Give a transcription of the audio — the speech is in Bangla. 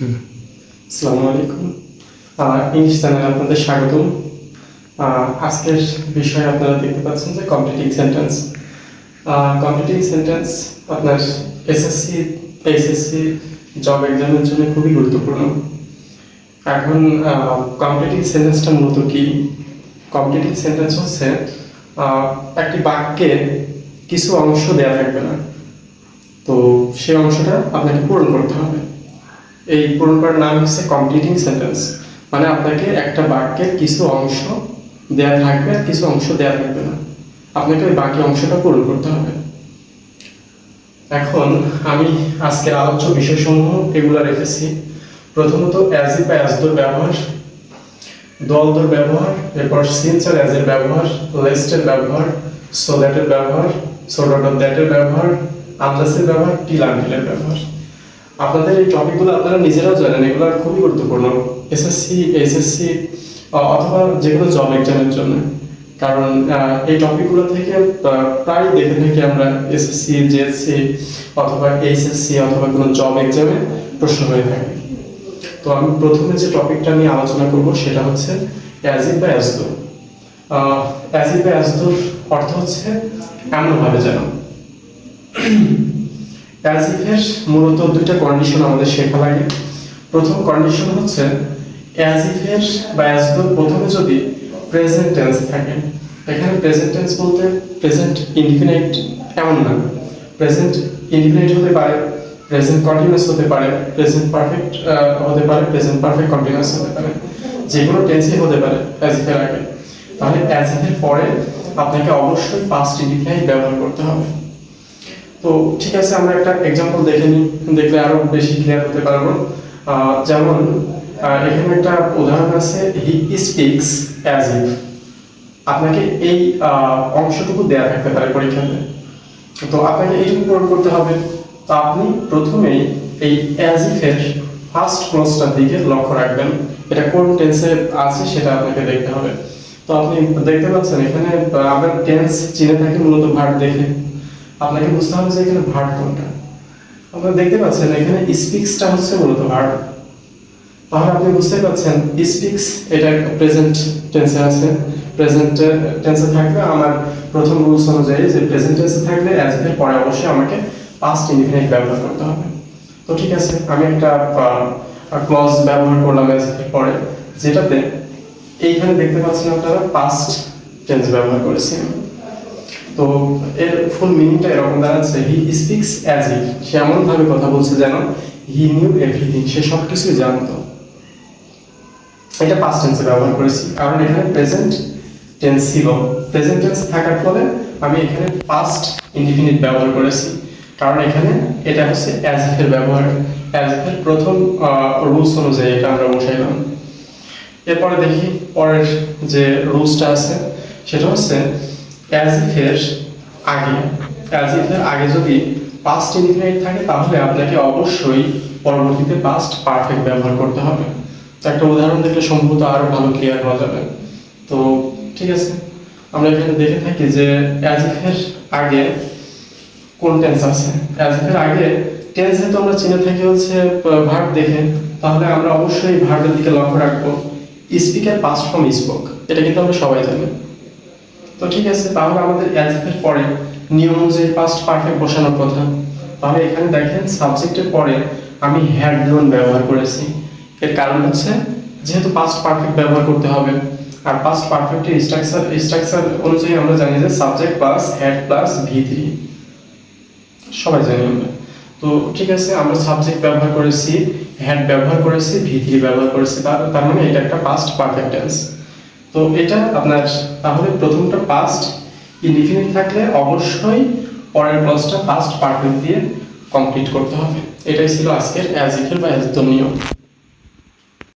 আসসালামু আলাইকুম। ইংলিশ চ্যানেলে আপনাদের স্বাগতম। আজকের বিষয়ে আপনারা দেখতে পাচ্ছেন যে কমপ্লিটিং সেন্টেন্স। কমপ্লিটিং সেন্টেন্স আপনার এসএসসি, এইচএসসি জব এক্সামের জন্য খুবই গুরুত্বপূর্ণ। এখন কমপ্লিটিং সেন্টেন্সটা মূলত কি? কমপ্লিটিং সেন্টেন্স হচ্ছে একটি বাক্যে কিছু অংশ দেওয়া থাকবে না, তো সেই অংশটা আপনাকে পূরণ করতে হবে। এই পূরণ করার নাম হচ্ছে কমপ্লিটিং সেন্টেন্স। মানে আপনাকে একটা বাক্যের কিছু অংশ দেয়া থাকবে আর কিছু অংশ দেয়া থাকবে না, আপনাকে ওই বাকি অংশটা পূরণ করতে হবে। এখন আমি আজকের আলোচ্য বিষয়সমূহ এগুলো রেখেছি। প্রথমত অ্যাজ ইফ বা অ্যাজ দোর ব্যবহার, দল দোর ব্যবহার, এরপর সিন্স আর অ্যাজ এর ব্যবহার, লেস্টের ব্যবহার, সো দ্যাটের ব্যবহার, সো ডট অফ দ্যাটের ব্যবহার, আনলেসের ব্যবহার, টিল আনটিলের ব্যবহার। আপনাদের এই টপিকগুলো আপনারা নিজেরাও জানেন, এগুলো খুবই গুরুত্বপূর্ণ এসএসসি, এইচএসসি অথবা যে কোনো জব এক্সামের জন্য। কারণ এই টপিকগুলো থেকে প্রায় দেখে থাকি আমরা এসএসসি, জিএসসি অথবা এইচএসসি অথবা কোনো জব এক্সামে প্রশ্ন হয়ে থাকে। তো আমি প্রথমে যে টপিকটা নিয়ে আলোচনা করব সেটা হচ্ছে অ্যাজ ইফ বা অ্যাজ দো। অ্যাজ ইফ বা অ্যাজ দোর অর্থ হচ্ছে এমনভাবে যেন। অ্যাজ ইফের মূলত দুইটা কন্ডিশন আমাদের শেখা লাগে। প্রথম কন্ডিশন হচ্ছে অ্যাজ ইফের বা অ্যাজ দো প্রথমে যদি প্রেজেন্ট টেন্স থাকে। এখানে প্রেজেন্ট টেন্স বলতে প্রেজেন্ট ইনডিফিনাইট এমন না, প্রেজেন্ট ইনডিফিনাইট হতে পারে, প্রেজেন্ট কন্টিনিউয়াস হতে পারে, প্রেজেন্ট পারফেক্ট হতে পারে, প্রেজেন্ট পারফেক্ট কন্টিনিউয়াস হতে পারে, যে কোনো টেন্সই হতে পারে অ্যাজ ইফের আগে। তাহলে অ্যাজ ইফের পরে আপনাকে অবশ্যই পাস্ট ইনডিফিনাইট ব্যবহার করতে হবে। তো ঠিক আছে, আমরা একটা এক্সাম্পল দেখে নিই, দেখলে আরো বেশি ক্লিয়ার হতে পারবো। যেমন এখানে একটা উদাহরণ আছে, হি স্পিক্স অ্যাজ ইফ। আপনাকে এই অংশটুকু দেয়া থাকতে পারে পরীক্ষাতে, তো আপনাকে এইটুকু পূরণ করতে হবে। তো আপনি প্রথমেই এই অ্যাজ ইফের ফার্স্ট ক্লজটার দিকে লক্ষ্য রাখবেন, এটা কোন টেন্সে আছে সেটা আপনাকে দেখতে হবে। তো আপনি দেখতে পাচ্ছেন এখানে আমরা টেন্স চিনে থাকি মূলত ভার্ব দেখে। আপনাকে বুঝতে হবে যে এখানে ভার্ব কোনটা। আপনারা দেখতে পাচ্ছেন এখানে স্পিক্সটা হচ্ছে মূলত ভার্ব। তাহলে আপনি বুঝতে পাচ্ছেন স্পিক্স এটা প্রেজেন্ট টেন্সে আছে। প্রেজেন্ট টেন্সে থাকলে আমার প্রথম রুলস অনুযায়ী যে প্রেজেন্ট টেন্সে থাকলে অ্যাজ এর পরে অবশ্যই আমাকে পাস্ট ইনডিফিনিট ব্যবহার করতে হবে। তো ঠিক আছে, আমি একটা ক্লজ ব্যবহার করলাম অ্যাজ এর পরে, যেটাতে এইখানে দেখতে পাচ্ছেন আপনারা পাস্ট টেন্স ব্যবহার করেছি। তো এর ফুল মিনিংটা এরকম দাঁড়াচ্ছে, হি স্পিক্স অ্যাজ ইফ, সে এমন ভাবে কথা বলছে যেন হি নিউ এভরিথিং, সে সবকিছুই জানতো। এটা পাস্ট টেন্সে ব্যবহার করেছি কারণ এখানে প্রেজেন্ট টেন্স ছিল। প্রেজেন্ট টেন্স থাকার ফলে আমি এখানে পাস্ট ইনডিফিনিট ব্যবহার করেছি, কারণ এখানে এটা হচ্ছে অ্যাজ ইফ এর ব্যবহার। অ্যাজ ইফ এর প্রথম রুলস অনুযায়ী এটা আমরা বসাইলাম। এরপরে দেখি পরের যে রুলসটা আছে, সেটা হচ্ছে অ্যাজ ইফ এর আগে, অ্যাজ ইফ এর আগে যদি পাস্ট ইনডিফিনিট থাকে তাহলে আপনাকে অবশ্যই পরবর্তীতে পাস্ট পারফেক্ট ব্যবহার করতে হবে। তো একটা উদাহরণ দেখলে সম্ভবত আরো ভালো ক্লিয়ার হওয়া যাবে। তো ঠিক আছে, আমরা এখানে দেখে থাকি যে অ্যাজ ইফ এর আগে কোন টেন্স আছে। অ্যাজ ইফ এর আগে টেন্স যেহেতু আমরা চিনে থাকি হচ্ছে ভার্ব দেখে, তাহলে আমরা অবশ্যই ভার্বের দিকে লক্ষ্য রাখবো। স্পিকের পাস্ট ফর্ম স্পোক, এটা কিন্তু আমরা সবাই জানি। তো ঠিক আছে, তাহলে আমাদের অ্যাজ ইফ এর পরে নিয়ম অনুযায়ী পাস্ট পারফেক্ট বসানোর কথা। তাহলে এখানে দেখেন সাবজেক্টের পরে আমি হ্যাড নোন ব্যবহার করেছি। এর কারণ হচ্ছে যেহেতু পাস্ট পারফেক্ট ব্যবহার করতে হবে, আর পাস্ট পারফেক্টের স্ট্রাকচার অনুযায়ী আমরা জানি যে subject plus had plus V3, সবাই জানি আমরা। তো ঠিক আছে, আমরা সাবজেক্ট ব্যবহার করেছি, হ্যাড ব্যবহার করেছি, V3 ব্যবহার করেছি, তার মানে এটা একটা পাস্ট পারফেক্ট টেন্স। তো এটা আপনার তাহলে প্রথমটা পাস্ট ইনডিফিনিট থাকলে অবশ্যই পরের ক্লজটা পাস্ট পারফেক্ট দিয়ে কমপ্লিট করতে হবে। এটাই ছিল আজকের অ্যাজ ইফের বা অ্যাজ দো নিয়ম।